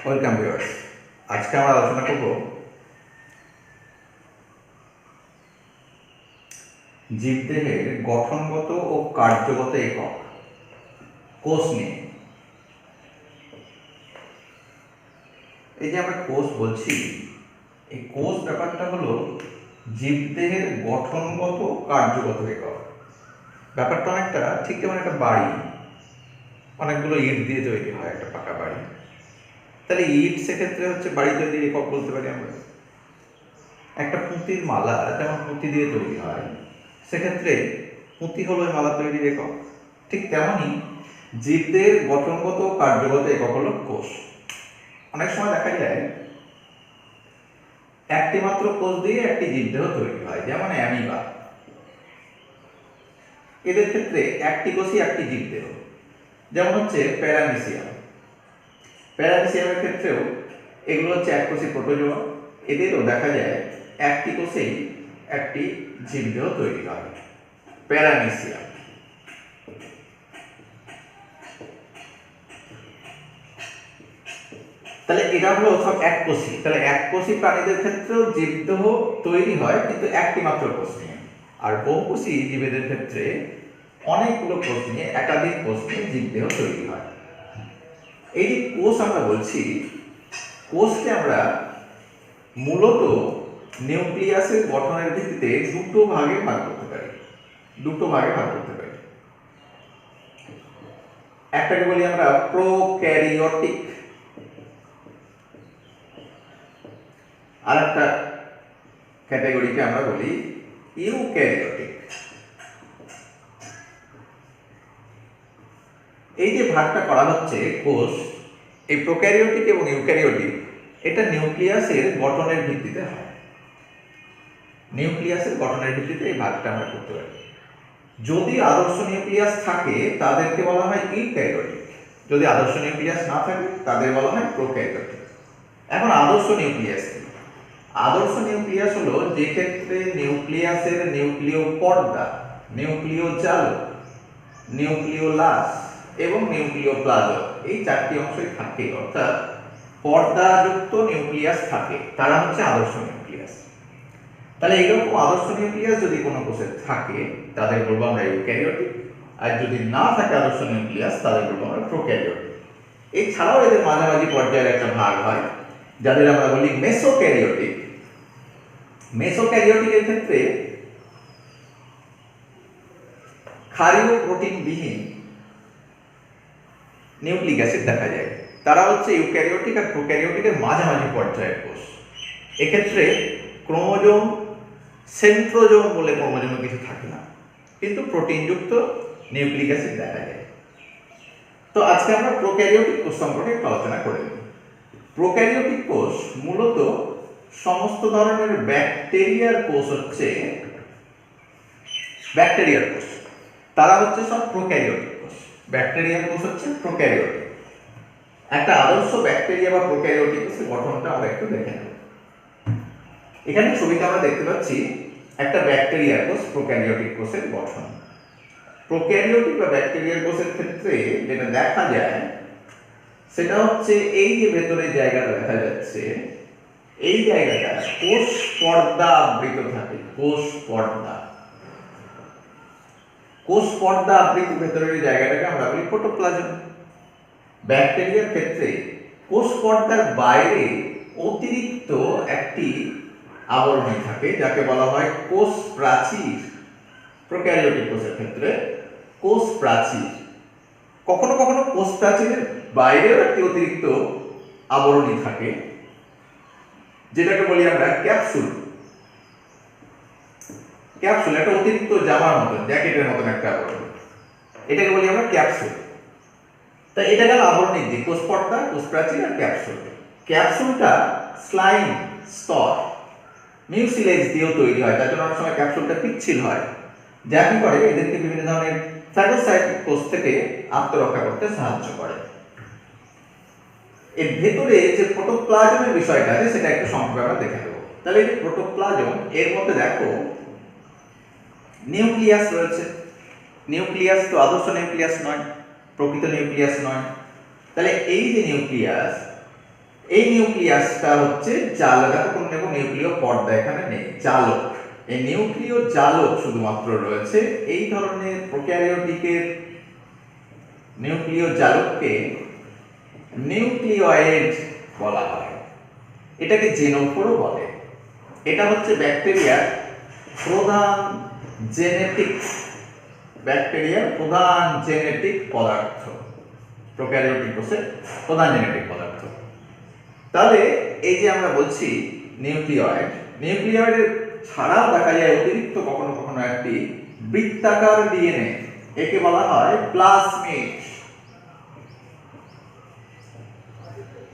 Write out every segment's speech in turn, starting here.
Welcome viewers. আজকে আমরা আলোচনা করব জীবদেহের গঠনগত ও কার্যগত একক কোষ নিয়ে। এই যে আমরা কোষ বলছি, এই কোষ ব্যাপারটা হলো জীবদেহের গঠনগত কার্যগত একক। ব্যাপারটা অনেকটা ঠিক যেমন একটা বাড়ি, অনেকগুলো ইট দিয়ে তৈরি হয় একটা পাকা বাড়ি। তাহলে ইট সেক্ষেত্রে হচ্ছে বাড়ি তৈরির একক বলতে পারি আমরা। একটা পুঁতির মালা যেমন পুঁতি দিয়ে তৈরি হয়, সেক্ষেত্রে পুঁতি হলো ওই মালা তৈরির একক। ঠিক তেমনই জীবদের গঠনগত কার্যগত একক হলো কোষ। অনেক সময় দেখা যায় একটি মাত্র কোষ দিয়ে একটি জীবদেহ তৈরি হয়, যেমন অ্যামিবা। এদের ক্ষেত্রে একটি কোষই একটি জীবদেহ। যেমন হচ্ছে প্যারামিসিয়াম। প্যারামিসিয়ামের ক্ষেত্রেও এগুলো হচ্ছে এককোষী প্রোটোজোয়া। এদেরও দেখা যায় একটি কোষেই একটি জীবদেহ তৈরি হয়, প্যারামিসিয়াম। তাহলে এটা হলো সব এককোষী। তাহলে এককোষী প্রাণীদের ক্ষেত্রেও জীবদেহ তৈরি হয়, কিন্তু একটি মাত্র কোষ নিয়ে। আর বহুকোষী জীবেদের ক্ষেত্রে অনেকগুলো কোষ নিয়ে, একাধিক কোষ নিয়ে জীবদেহ তৈরি হয়। এই যে কোষ আমরা বলছি, কোষকে আমরা মূলত নিউক্লিয়াসের গঠনের ভিত্তিতে দুটো ভাগে ভাগ করতে পারি। একটাকে বলি আমরা প্রোক্যারিওটিক, আর একটা ক্যাটাগরিকে আমরা বলি ইউক্যারিওটিক। এই যে ভাগটা করা হচ্ছে কোষ, এই প্রোক্যারিওটিক এবং ইউক্যারিওটিক, এটা নিউক্লিয়াসের গঠনের ভিত্তিতে হয়। নিউক্লিয়াসের গঠনের ভিত্তিতে এই ভাগটা আমরা করতে পারি। যদি আদর্শ নিউক্লিয়াস থাকে তাদেরকে বলা হয় ইউক্যারিওটিক, যদি আদর্শ নিউক্লিয়াস না থাকে তাদের বলা হয় প্রোক্যারিওটিক। এখন আদর্শ নিউক্লিয়াস কি? আদর্শ নিউক্লিয়াস হলো যে ক্ষেত্রে নিউক্লিয়াসের নিউক্লিয় পর্দা, নিউক্লিয় জাল, নিউক্লিওলাস এবং নিউক্লিওপ্লাজম, এই চারটি অংশই থাকে। অর্থাৎ পর্দাযুক্ত নিউক্লিয়াস থাকে, তারা হচ্ছে আদর্শ নিউক্লিয়াস। তাহলে এইরকম আদর্শ নিউক্লিয়াস যদি কোনো কোষে থাকে তাদের বলবো আমরা ইউক্যারিওটিক, আর যদি না থাকে আদর্শ নিউক্লিয়াস তাদের বলবো আমরা প্রোক্যারিওটিক। এছাড়াও এদের মাঝামাঝি পর্যায়ের একটা ভাগ হয় যাদের আমরা বলি মেসোক্যারিওটিক। মেসোক্যারিওটিকের ক্ষেত্রে ক্ষারীয় প্রোটিন বিহীন নিউক্লিক অ্যাসিড দেখা যায়। তারা হচ্ছে ইউক্যারিওটিক আর প্রোক্যারিওটিকের মাঝামাঝি পর্যায়ের কোষ। এক্ষেত্রে ক্রোমোজোম, সেন্ট্রোজোম বলে ক্রোমোজোমে কিছু থাকে না, কিন্তু প্রোটিনযুক্ত নিউক্লিক অ্যাসিড দেখা যায়। তো আজকে আমরা প্রোক্যারিওটিক কোষ সম্পর্কে একটু আলোচনা করে নেব। প্রোক্যারিওটিক কোষ মূলত সমস্ত ধরনের ব্যাকটেরিয়ার কোষ হচ্ছে ব্যাকটেরিয়ার কোষ। তারা হচ্ছে সব প্রোক্যারিওটিক কোষ। ব্যাকটেরিয়ার কোষ হচ্ছে প্রোক্যারিওটিক। একটা আদর্শ ব্যাকটেরিয়া বা প্রোক্যারিওটিক কোষের গঠনটা আমরা একটু দেখে নেব। এখানে ছবিতে আমরা দেখতে পাচ্ছি একটা ব্যাকটেরিয়ার কোষ, প্রোক্যারিওটিক কোষের গঠন। প্রোক্যারিওটিক বা ব্যাকটেরিয়ার কোষের ক্ষেত্রে যেটা দেখা যায় সেটা হচ্ছে এই যে ভেতরের জায়গাটা দেখা যাচ্ছে, এই জায়গাটা কোষ পর্দা আবৃত থাকে। কোষ পর্দা আবৃত ভেতরের জায়গাটাকে আমরা বলি প্রোটোপ্লাজম। ব্যাকটেরিয়ার ক্ষেত্রে কোষ পর্দার বাইরে অতিরিক্ত একটি আবরণী থাকে যাকে বলা হয় কোষ প্রাচীর। প্রোক্যারিওটিক কোষের ক্ষেত্রে কোষ প্রাচীর। কখনো কখনো কোষ প্রাচীরের বাইরেও একটি অতিরিক্ত আবরণী থাকে যেটাকে বলি আমরা ক্যাপসুল। ক্যাপসুল একটা অতিরিক্ত জামার মতন, জ্যাকেটের মতন একটা আবরণ, এটাকে বলি আমরা ক্যাপসুল। তা এটা গেল আবরণীর দিক, কোষ পর্দা, কোষ প্রাচীর আর ক্যাপসুল। ক্যাপসুলটা স্লাইম স্তর, মিউসিলেজ দিয়েও তৈরি হয়, তার জন্য অনেক সময় ক্যাপসুলটা পিচ্ছিল হয়, যা কি করে এদেরকে বিভিন্ন ধরনের ফ্যাগোসাইটিক কোষ থেকে আত্মরক্ষা করতে সাহায্য করে। এর ভেতরে যে প্রোটোপ্লাজমের বিষয়টা আছে সেটা একটু সংক্ষেপে আমরা দেখে নেব। তাহলে এই যে প্রোটোপ্লাজম, এর মধ্যে দেখো নিউক্লিয়াস রয়েছে। নিউক্লিয়াস তো আদর্শ নিউক্লিয়াস নয়, প্রকৃত নিউক্লিয়াস নয়। তাহলে এই যে নিউক্লিয়াস, এই নিউক্লিয়াসটা হচ্ছে জালক, এতক্ষণ নেব নিউক্লিয় পর্দা এখানে নেই, জালক। এই নিউক্লিয় জালক শুধুমাত্র রয়েছে। এই ধরনের প্রোক্যারিওটিকের নিউক্লিয় জালককে নিউক্লিওয়েড বলা হয়, এটাকে জেনোফোরও বলে। এটা হচ্ছে ব্যাকটেরিয়ার প্রধান জেনেটিক পদার্থ, প্রোক্যারিওটিক কোষের প্রধান জেনেটিক পদার্থ। তাহলে এই যে আমরা বলছি নিউক্লিয়ের ছাড়াও দেখা যায় অতিরিক্ত কখনো কখনো একটি বৃত্তাকার ডিএনএ, একে বলা হয় প্লাজমিড।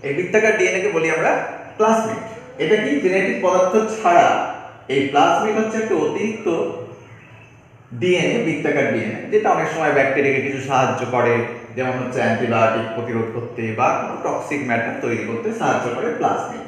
এই বৃত্তাকার ডিএনএ কে বলি আমরা প্লাজমিড। এটা কি জেনেটিক পদার্থ ছাড়া এই প্লাজমিড হচ্ছে একটা অতিরিক্ত ডিএনএ, বৃত্তাকার ডিএনএ, যেটা অনেক সময় ব্যাকটেরিয়াকে কিছু সাহায্য করে, যেমন হচ্ছে অ্যান্টিবায়োটিক প্রতিরোধ করতে বা কোনো টক্সিক ম্যাটার তৈরি করতে সাহায্য করে প্লাজমিড।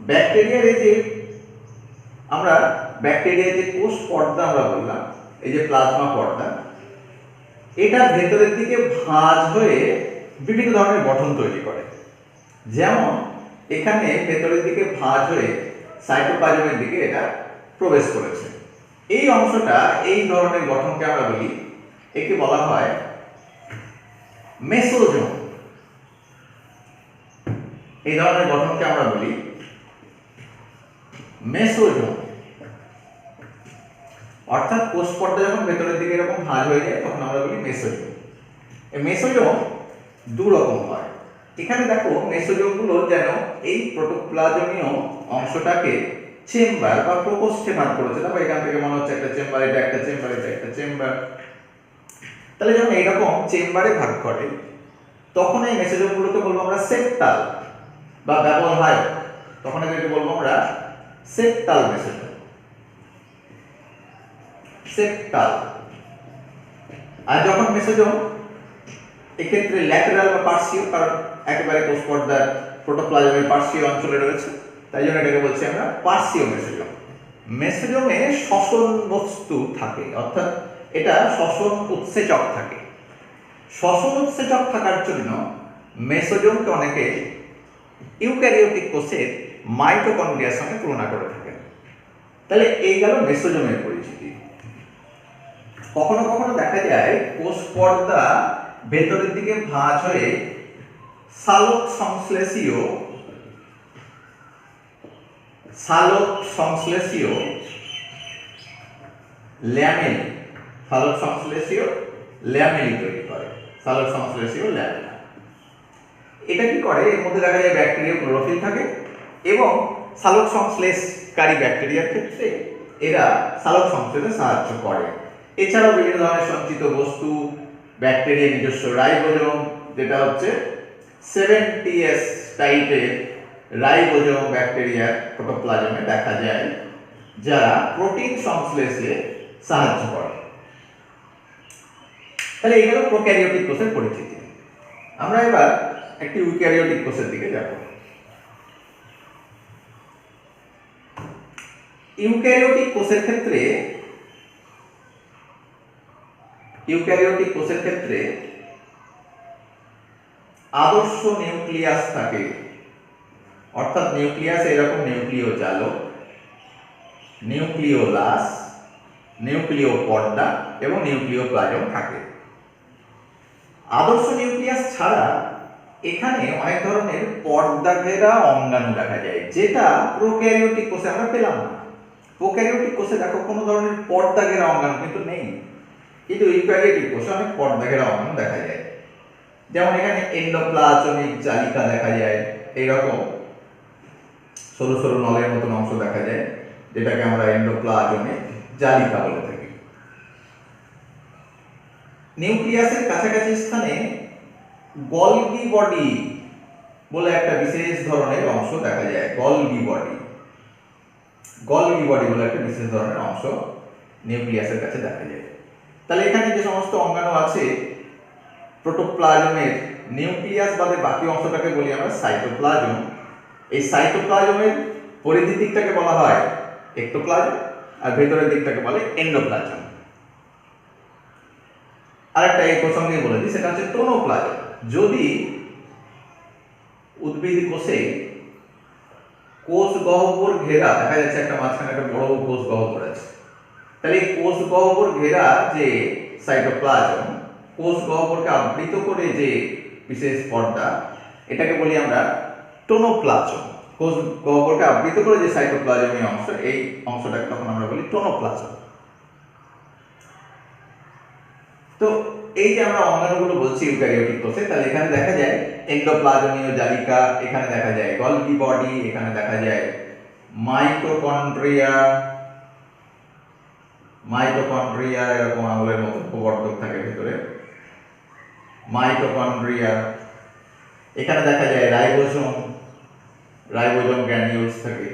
ব্যাকটেরিয়ার এই যে আমরা ব্যাকটেরিয়ার যে কোষ পর্দা আমরা বললাম, এই যে প্লাজমা পর্দা, এটা ভেতরের দিকে ভাঁজ হয়ে বিভিন্ন ধরনের গঠন তৈরি করে। যেমন এখানে ভেতরের দিকে ভাঁজ হয়ে সাইটোপ্লাজমের দিকে এটা প্রবেশ করেছে। এই অংশটা, এই ধরনের গঠনকে আমরা বলি, একে বলা হয় মেসোজোম। এই ধরনের গঠনকে আমরা বলি মেসোজোম। অর্থাৎ কোষ পর্দা যখন ভেতরের দিকে এরকম ভাঁজ হয়ে যায় তখন আমরা বলি মেসোজোম। এই মেসোজোম দু রকম হয়। এখানে দেখো মেসোজোমগুলো যেন এই প্রোটোপ্লাজমীয় অংশটাকে চেম্বার বা প্রকোষ্ঠে ভাগ করেছে। তারপর এখান থেকে মনে হচ্ছে একটা চেম্বার, এটা একটা চেম্বার, এটা একটা চেম্বার। তাহলে যখন এইরকম চেম্বারে ভাগ করে তখন এই মেসোজোমগুলোকে বলবো আমরা সেপ্টাল বা ব্যবহার, তখন এদেরকে বলবো আমরা সেপ্টাল মেসোজোম। সেপ্টাল। আর যখন মেসোজোম এক্ষেত্রে ল্যাটেরাল বা পার্শ্বীয়, কারণ একেবারে কোষ পর্দার প্রোটোপ্লাজমের পার্শ্বীয় অঞ্চলে রয়েছে, তাই জন্য এটাকে বলছি আমরা পার্শ্বীয় মেসোজোম। মেসোজোমে শ্বসন বস্তু থাকে, অর্থাৎ এটা শ্বসন উৎসেচক থাকে। শ্বসন উৎসেচক থাকার জন্য মেসোজোমকে অনেকে ইউক্যারিওটিক কোষের মাইটোকন্ড্রিয়ার সঙ্গে তুলনা করে থাকেন। তাহলে এই গেল মেসোজোমের পরিচিতি। কখনো কখনো দেখা যায় কোষ পর্দা ভেতরের দিকে ভাঁজ হয়ে সালোক সংশ্লেষীয় ল্যামেলি তৈরি করে। সালোক সংশ্লেষীয় ল্যামেলা এটা কি করে? এর মধ্যে দেখা যায় ব্যাকটেরিয়া ক্লোরোফিল থাকে এবং সালোক সংশ্লেষকারী ব্যাকটেরিয়ার ক্ষেত্রে এরা সালোক সংশ্লেষে সাহায্য করে। এছাড়াও বিভিন্ন ধরনের সঞ্চিত বস্তু, ব্যাকটেরিয়ার নিজস্ব রাইবোজোম, যেটা হচ্ছে 70S টাইপের রাইবোজোম ব্যাকটেরিয়ার প্রোটোপ্লাজমে দেখা যায়, যারা প্রোটিন সংশ্লেষে সাহায্য করে। তাহলে এই হলো প্রোক্যারিওটিক কোষের পরিচিতি। আমরা এবার একটি ইউক্যারিওটিক কোষের দিকে যাব। ইউক্যারিওটিক কোষের ক্ষেত্রে আদর্শ নিউক্লিয়াস থাকে, অর্থাৎ নিউক্লিয়াস এরকম নিউক্লিয় জালক, নিউক্লিওলাস, নিউক্লিয় পর্দা এবং নিউক্লিওপ্লাজম থাকে। আদর্শ নিউক্লিয়াস ছাড়া এখানে অনেক ধরনের পর্দা ঘেরা অঙ্গাণু দেখা যায়, যেটা প্রোক্যারিওটিক কোষে আমরা পেলাম না। প্রোক্যারিওটিক কোষে দেখো কোনো ধরনের পর্দা ঘেরা অঙ্গাণু কিন্তু নেই, কিন্তু ইউক্যারিওটিক কোষে অনেক পর্দা ঘেরা অঙ্গাণু দেখা যায়। যেমন এখানে এন্ডোপ্লাজমিক জালিকা দেখা যায়, এইরকম সরু সরু নলের মতন অংশ দেখা যায়, যেটাকে আমরা এন্ডোপ্লাজমিক জালিকা বলে থাকি। নিউক্লিয়াসের কাছাকাছি স্থানে গলগি বডি বলে একটা বিশেষ ধরনের অংশ দেখা যায়। গলগি বডি বলে একটা বিশেষ ধরনের অংশ নিউক্লিয়াসের কাছে দেখা যায়। তাহলে এখানে যে সমস্ত অঙ্গাণু আছে প্রোটোপ্লাজমের, নিউক্লিয়াস বাদে বাকি অংশটাকে বলি আমরা সাইটোপ্লাজম। এই সাইটোপ্লাজমের পরিধি দিকটাকে বলা হয় এক্টোপ্লাজম, আর ভেতরের দিকটাকে বলে এন্ডোপ্লাজম। আরেকটা এই প্রসঙ্গে বলে দিই, সেটা হচ্ছে টোনোপ্লাজম। যদি উদ্ভিদ কোষে কোষ গহ্বর ঘেরা দেখা যাচ্ছে একটা মাঝখানে একটা বড় কোষ গহ্বর আছে। তাহলে এই কোষ গহ্বর ঘেরা যে সাইটোপ্লাজম, কোষ গহ্বরকে আবৃত করে যে বিশেষ পর্দা, এটাকে বলি আমরা টোনোপ্লাজম। কোষ গহ্বরকে আবৃত করে যে সাইটোপ্লাজমের অংশ, এই অংশটাকে তখন আমরা বলি টোনোপ্লাজম। তো এই যে আমরা অঙ্গাণুগুলো বলছি ইউক্যারিওটিক কোষে, তাহলে এখানে দেখা যায় এন্ডোপ্লাজমীয় জালিকা, এখানে দেখা যায় গলগি বডি, এখানে দেখা যায় মাইটোকন্ড্রিয়া। মাইটোকন্ড্রিয়া এরকম আঙুলের মতো প্রবর্ধক থাকে ভিতরে, মাইটোকন্ড্রিয়া। এখানে দেখা যায় রাইবোজোম, রাইবোজোম গ্র্যানিউলস থাকে।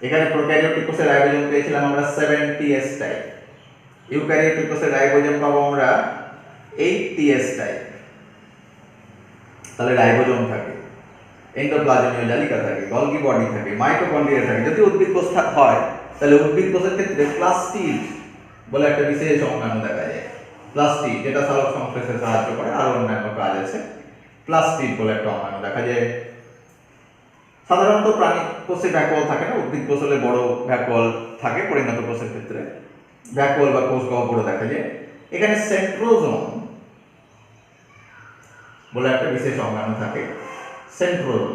এখানে প্রোক্যারিওটিক কোষে রাইবোজোম পেয়েছিলাম আমরা 7ts টাইপ, ইউক্যারিওটিক কোষে রাইবোজোম পাবো আমরা 8ts টাইপ। তাহলে রাইবোজোম থাকে, এন্ডোপ্লাজমীয় জালিকা থাকে, গলগি বডি থাকে, মাইটোকন্ড্রিয়া থাকে। যদি উদ্ভিদ কোষ হয় তাহলে উদ্ভিদ কোষের ক্ষেত্রে প্লাস্টিড বলে একটা বিশেষ অঙ্গাণু দেখা যায়। প্লাস্টিড যেটা সালোক সংশ্লেষে সাহায্য করে, আর অন্যান্য কাজ আছে। প্লাস্টিড বলে একটা অঙ্গাণু দেখা যায়। সাধারণত প্রাণী কোষে ভ্যাকুয়াল থাকে না, উদ্ভিদ কোষ হলে বড় ভ্যাকুয়াল থাকে। পরিণত কোষের ক্ষেত্রে ভ্যাকুয়াল বা কোষ গহ্বর দেখা যায়। এখানে সেন্ট্রোজোম বলে একটা বিশেষ অঙ্গাণু থাকে, সেন্ট্রোজোম।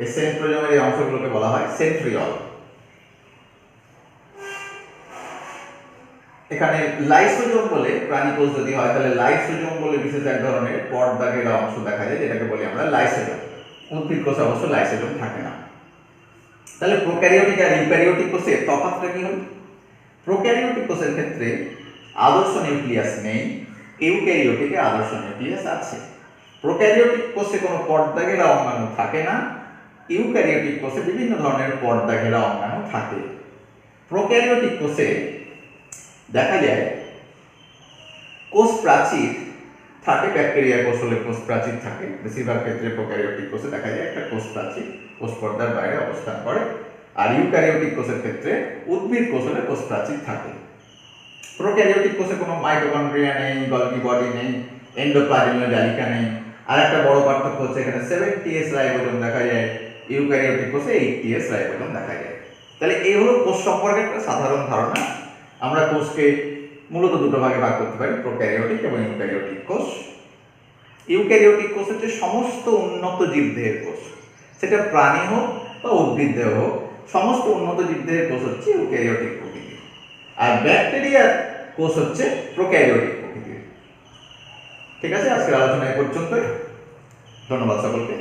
এই সেন্ট্রোজোমের এই অংশগুলোকে বলা হয় সেন্ট্রিওল। এখানে লাইসোজোম বলে প্রাণী কোষ যদি হয় তাহলে লাইসোজোম বলে বিশেষ এক ধরনের পর্দা ঘেরা অংশ দেখা যায়, যেটাকে বলি আমরা লাইসোজোম। উদ্ভিদ কোষে অবশ্য লাইসোজোম থাকে না। তাহলে প্রোক্যারিওটিক আর ইউক্যারিওটিক কোষের তফাৎটা কি হলো? প্রোক্যারিওটিক কোষের ক্ষেত্রে আদর্শ নিউক্লিয়াস নেই, ইউক্যারিওটিকে আদর্শ নিউক্লিয়াস আছে। প্রোক্যারিওটিক কোষে কোনো পর্দা ঘেরা অঙ্গাণু থাকে না, ইউক্যারিওটিক কোষে বিভিন্ন ধরনের পর্দা ঘেরা অঙ্গাণু থাকে। প্রোক্যারিওটিক কোষে দেখা যায় কোষ প্রাচীর থাকে, ব্যাকটেরিয়া কোষ হলে কোষ প্রাচীর থাকে। বেশিরভাগ ক্ষেত্রে প্রোক্যারিওটিক কোষে দেখা যায় একটা কোষ প্রাচীর কোষ পর্দার বাইরে অবস্থান করে। আর ইউক্যারিওটিক কোষের ক্ষেত্রে উদ্ভিদ কোষ হলে কোষ প্রাচীর থাকে। প্রোক্যারিওটিক কোষে কোনো মাইটোকন্ড্রিয়া নেই, গলগি বডি নেই, এন্ডোপ্লাজমীয় জালিকা নেই। আর একটা বড় পার্থক্য হচ্ছে এখানে 7ts রাইবোজোম দেখা যায়, ইউক্যারিওটিক কোষে 8ts রাইবোজোম দেখা যায়। তাহলে এই হলো কোষ সম্পর্কে একটা সাধারণ ধারণা। আমরা কোষকে মূলত দুটো ভাগে ভাগ করতে পারি, প্রোক্যারিওটিক এবং ইউক্যারিওটিক কোষ। ইউক্যারিওটিক কোষ হচ্ছে সমস্ত উন্নত জীবদেহের কোষ, সেটা প্রাণী হোক বা উদ্ভিদ দেহ হোক, সমস্ত উন্নত জীবদেহের কোষ হচ্ছে ইউক্যারিওটিক প্রকৃতির। আর ব্যাকটেরিয়ার কোষ হচ্ছে প্রোক্যারিওটিক প্রকৃতির। ঠিক আছে, আজকের আলোচনা এই পর্যন্তই। ধন্যবাদ সকলকে।